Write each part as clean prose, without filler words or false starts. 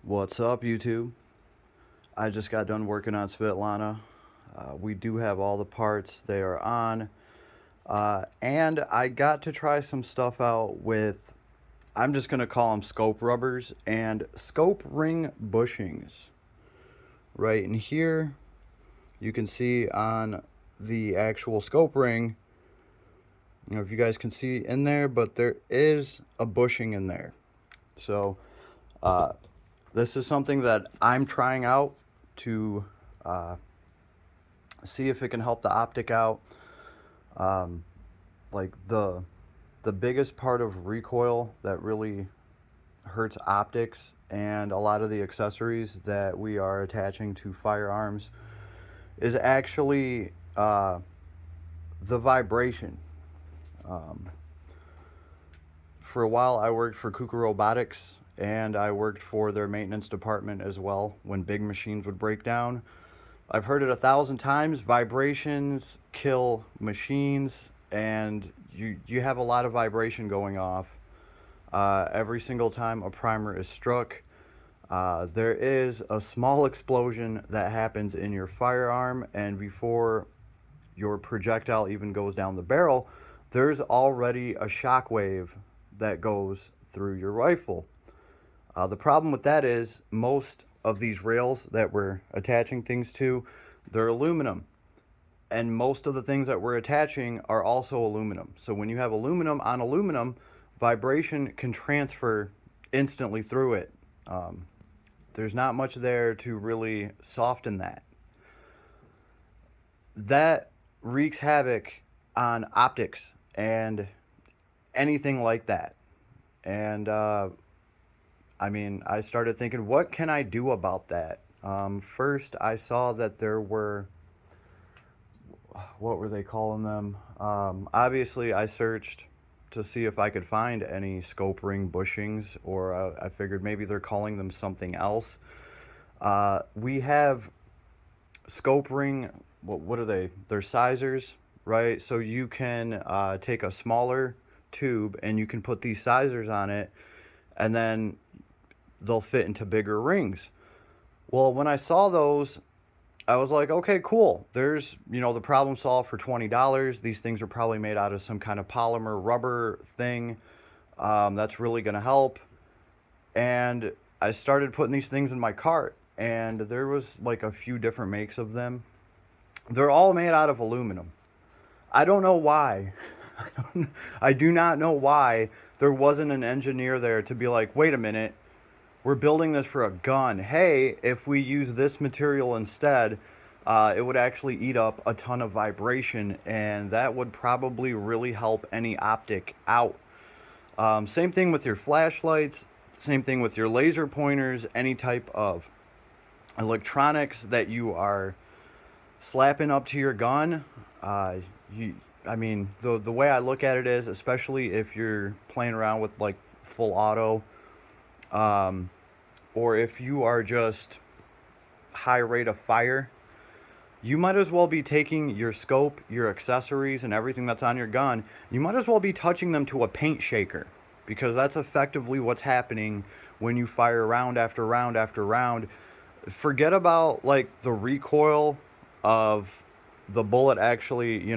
What's up, YouTube? I just got done working on Svetlana. We do have all the parts. They are on. And I got to try some stuff out with, I'm just going to call them scope rubbers and scope ring bushings. Right in here, you can see on the actual scope ring, if you guys can see in there, but there is a bushing in there. So, this is something that I'm trying out to see if it can help the optic out. Like the biggest part of recoil that really hurts optics and a lot of the accessories that we are attaching to firearms is actually the vibration. For a while, I worked for Kuka Robotics, and I worked for their maintenance department as well when big machines would break down. I've heard it 1,000 times. Vibrations kill machines, and you have a lot of vibration going off every single time a primer is struck. There is a small explosion that happens in your firearm, and before your projectile even goes down the barrel, there's already a shock wave that goes through your rifle. The problem with that is most of these rails that we're attaching things to, they're aluminum. And most of the things that we're attaching are also aluminum. So when you have aluminum on aluminum, vibration can transfer instantly through it. There's not much there to really soften that. That wreaks havoc on optics and anything like that. And I mean, I started thinking, what can I do about that? First, I saw that there were, what were they calling them? Obviously, I searched to see if I could find any scope ring bushings, or I figured maybe they're calling them something else. We have scope ring, what are they? They're sizers, right? So you can take a smaller tube and you can put these sizers on it, and then they'll fit into bigger rings. Well, when I saw those, I was like, okay, cool. There's, the problem solved for $20. These things are probably made out of some kind of polymer rubber thing. That's really going to help. And I started putting these things in my cart, and there was like a few different makes of them. They're all made out of aluminum. I don't know why. I do not know why there wasn't an engineer there to be like, wait a minute, we're building this for a gun. Hey, if we use this material instead, it would actually eat up a ton of vibration, and that would probably really help any optic out. Same thing with your flashlights, same thing with your laser pointers, any type of electronics that you are slapping up to your gun. I mean, the way I look at it is, especially if you're playing around with like full auto, or if you are just high rate of fire, you might as well be taking your scope, your accessories, and everything that's on your gun, you might as well be touching them to a paint shaker, because that's effectively what's happening when you fire round after round after round. Forget about like the recoil of the bullet actually,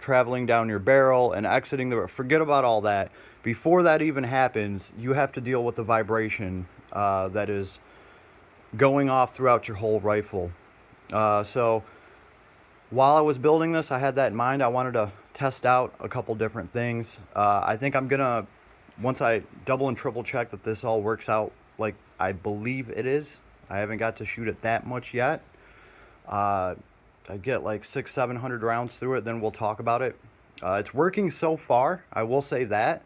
traveling down your barrel and exiting the, forget about all that. Before that even happens, you have to deal with the vibration that is going off throughout your whole rifle. So while I was building this, I had that in mind. I wanted to test out a couple different things. I think I'm gonna, once I double and triple check that this all works out like I believe it is, I haven't got to shoot it that much yet. I get like 600-700 rounds through it, then we'll talk about it. It's working so far, I will say that.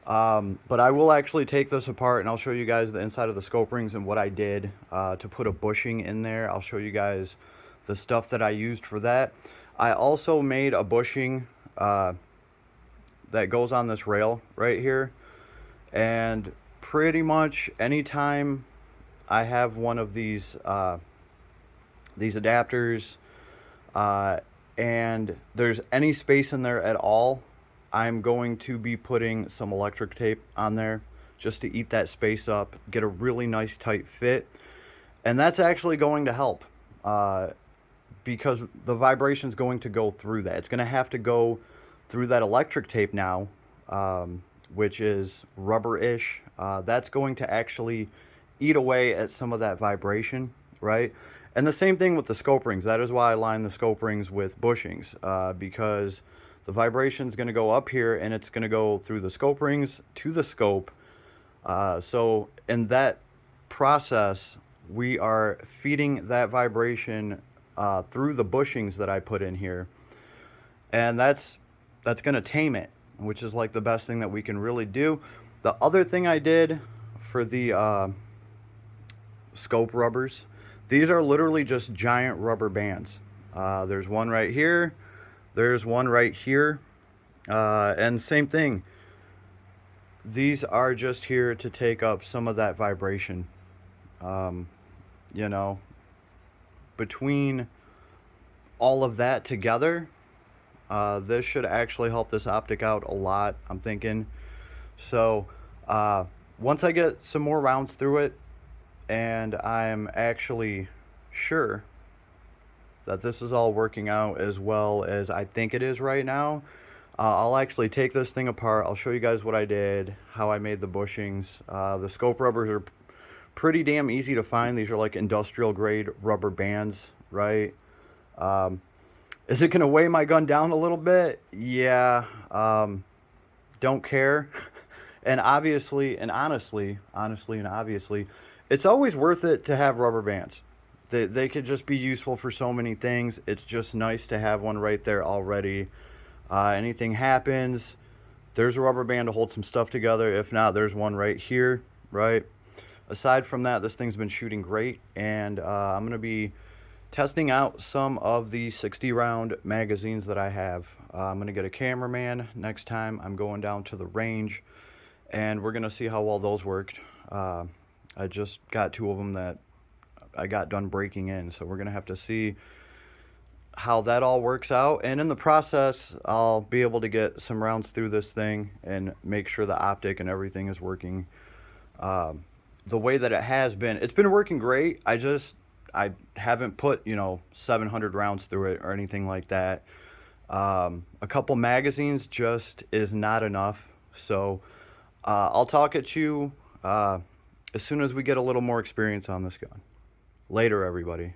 But I will actually take this apart and I'll show you guys the inside of the scope rings and what I did to put a bushing in there. I'll show you guys the stuff that I used for that. I also made a bushing that goes on this rail right here. And pretty much anytime I have one of these adapters, and there's any space in there at all, I'm going to be putting some electric tape on there just to eat that space up, get a really nice tight fit. And that's actually going to help because the vibration is going to go through that. It's going to have to go through that electric tape now, which is rubber-ish. That's going to actually eat away at some of that vibration, right? And the same thing with the scope rings. That is why I line the scope rings with bushings, because the vibration is going to go up here and it's going to go through the scope rings to the scope. So in that process, we are feeding that vibration through the bushings that I put in here, and that's going to tame it, which is like the best thing that we can really do. The other thing I did for the scope rubbers, these are literally just giant rubber bands. There's one right here, there's one right here, and same thing. These are just here to take up some of that vibration. You know, between all of that together, this should actually help this optic out a lot, I'm thinking. So once I get some more rounds through it and I'm actually sure that this is all working out as well as I think it is right now, I'll actually take this thing apart. I'll show you guys what I did, how I made the bushings. The scope rubbers are pretty damn easy to find. These are like industrial grade rubber bands, right? Is it gonna weigh my gun down a little bit? Yeah. Don't care. And obviously, and honestly, and obviously, it's always worth it to have rubber bands. They could just be useful for so many things. It's just nice to have one right there already. Anything happens, there's a rubber band to hold some stuff together. If not, there's one right here, right? Aside from that, this thing's been shooting great, and I'm going to be testing out some of the 60 round magazines that I have. I'm going to get a cameraman next time I'm going down to the range, and we're going to see how well those worked. I just got 2 of them that I got done breaking in, so we're going to have to see how that all works out, and in the process I'll be able to get some rounds through this thing and make sure the optic and everything is working the way that it has been. It's been working great. I haven't put 700 rounds through it or anything like that. A couple magazines just is not enough, so I'll talk at you as soon as we get a little more experience on this gun. Later, everybody.